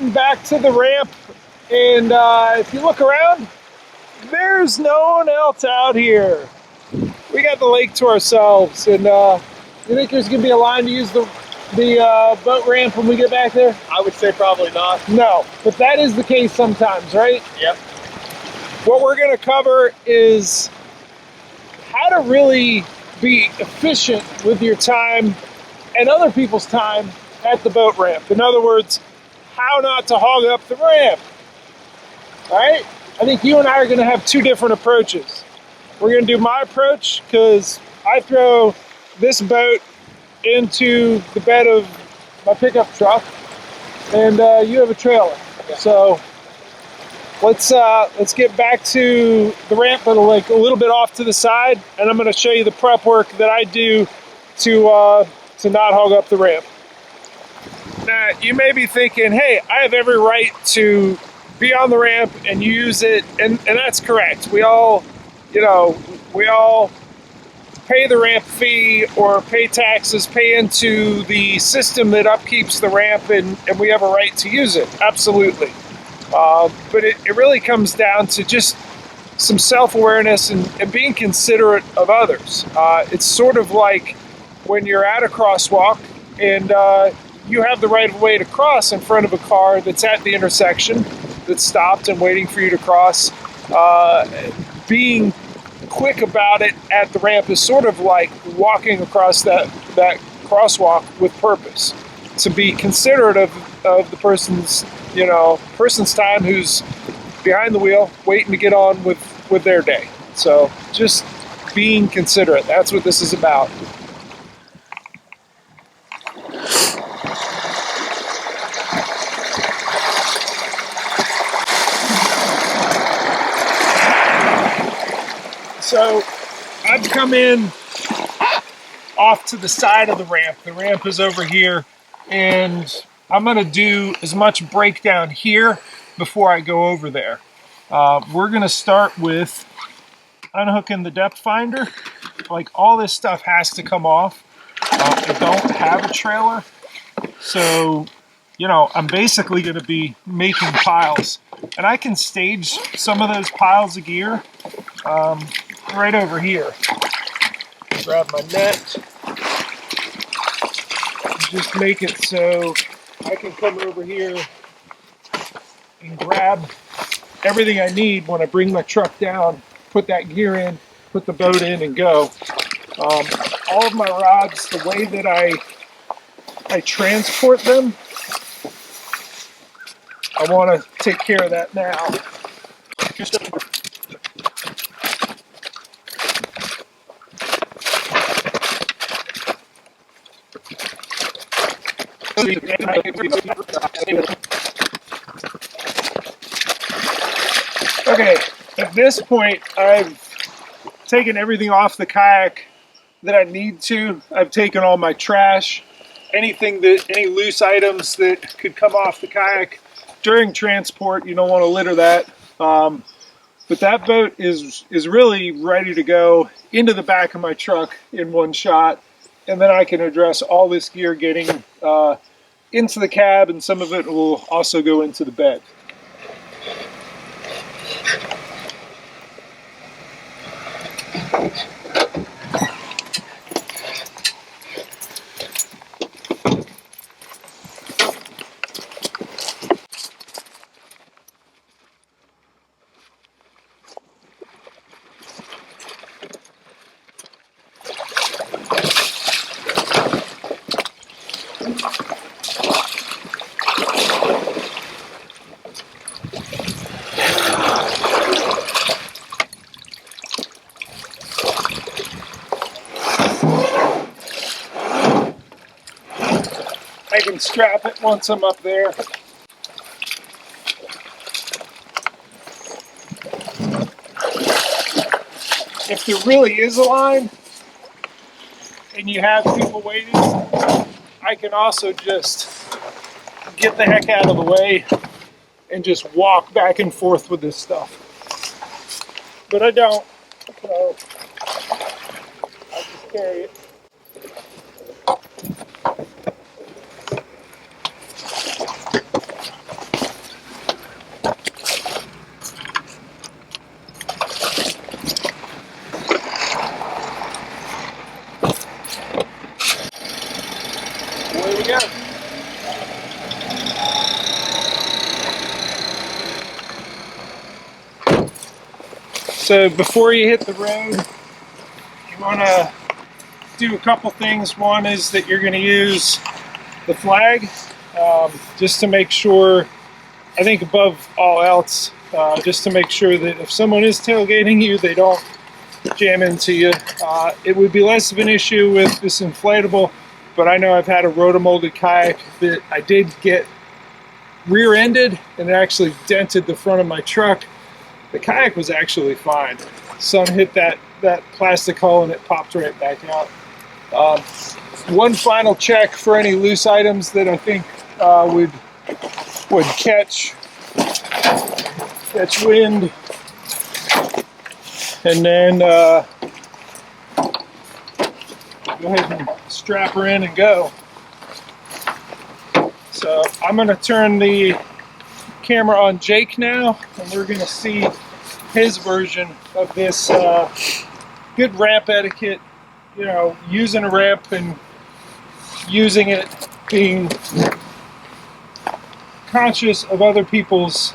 heading back to the ramp, and if you look around, there's no one else out here. We got the lake to ourselves, and you think there's going to be a line to use the boat ramp when we get back there? I would say probably not. No, but that is the case sometimes, right? Yep. What we're going to cover is how to really be efficient with your time and other people's time at the boat ramp. In other words, how not to hog up the ramp. All right? I think you and I are going to have two different approaches. We're going to do my approach because I throw this boat into the bed of my pickup truck, and you have a trailer. Yeah. So let's get back to the ramp, but like a little bit off to the side, and I'm going to show you the prep work that I do to not hog up the ramp. Now, you may be thinking, hey, I have every right to be on the ramp and use it, and that's correct. We all pay the ramp fee or pay taxes, pay into the system that upkeeps the ramp, and we have a right to use it, absolutely. But it really comes down to just some self-awareness and being considerate of others. It's sort of like when you're at a crosswalk and you have the right of way to cross in front of a car that's at the intersection, that's stopped and waiting for you to cross. Being quick about it at the ramp is sort of like walking across that crosswalk with purpose, to be considerate of the person's time who's behind the wheel waiting to get on with their day. So just being considerate, that's what this is about. So I've come in off to the side of the ramp. The ramp is over here, and I'm going to do as much breakdown here before I go over there. We're going to start with unhooking the depth finder. Like, all this stuff has to come off. I don't have a trailer, so I'm basically going to be making piles, and I can stage some of those piles of gear right over here. Grab my net, just make it so I can come over here and grab everything I need when I bring my truck down, put that gear in, put the boat in, and go. All of my rods, the way that I transport them, I want to take care of that now. Okay, at this point, I've taken everything off the kayak that I need to. I've taken all my trash, any loose items that could come off the kayak during transport. You don't want to litter that. But that boat is really ready to go into the back of my truck in one shot, and then I can address all this gear getting into the cab, and some of it will also go into the bed. I can strap it once I'm up there. If there really is a line and you have people waiting, I can also just get the heck out of the way and just walk back and forth with this stuff. But I don't, so I just carry it. So before you hit the road, you want to do a couple things. One is that you're going to use the flag just to make sure, I think above all else, just to make sure that if someone is tailgating you, they don't jam into you. It would be less of an issue with this inflatable, but I know I've had a rotomolded kayak that I did get rear-ended and it actually dented the front of my truck. The kayak was actually fine. Sun hit that plastic hull and it popped right back out. One final check for any loose items that I think would catch wind, and then go ahead and strap her in and go. So I'm going to turn the camera on Jake now, and we're going to see his version of this good ramp etiquette, you know, using a ramp and using it, being conscious of other people's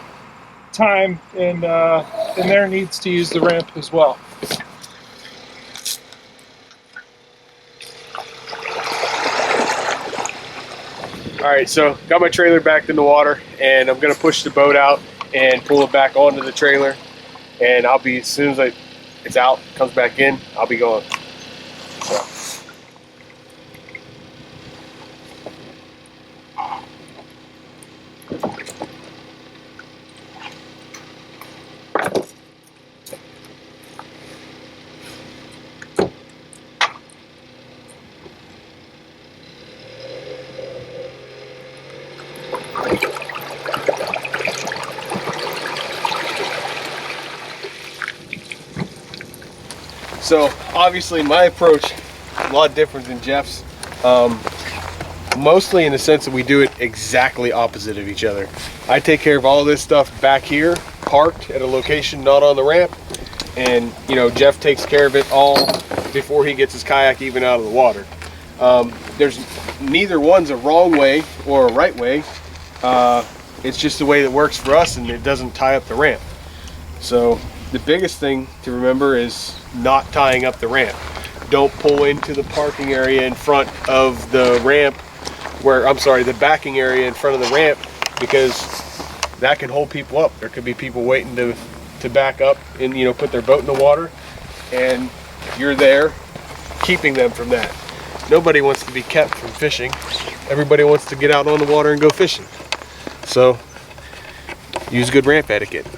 time and their needs to use the ramp as well. Alright, so got my trailer backed in the water, and I'm going to push the boat out and pull it back onto the trailer, and I'll be, as soon as it's out, comes back in, I'll be going. So. So obviously my approach is a lot different than Jeff's, mostly in the sense that we do it exactly opposite of each other. I take care of all this stuff back here, parked at a location not on the ramp, and you know, Jeff takes care of it all before he gets his kayak even out of the water. There's neither one's a wrong way or a right way. It's just the way that works for us, and it doesn't tie up the ramp. So the biggest thing to remember is not tying up the ramp. Don't pull into the parking area in front of the ramp, the backing area in front of the ramp, because that can hold people up. There could be people waiting to back up and, you know, put their boat in the water, and you're there keeping them from that. Nobody wants to be kept from fishing. Everybody wants to get out on the water and go fishing. So use good ramp etiquette.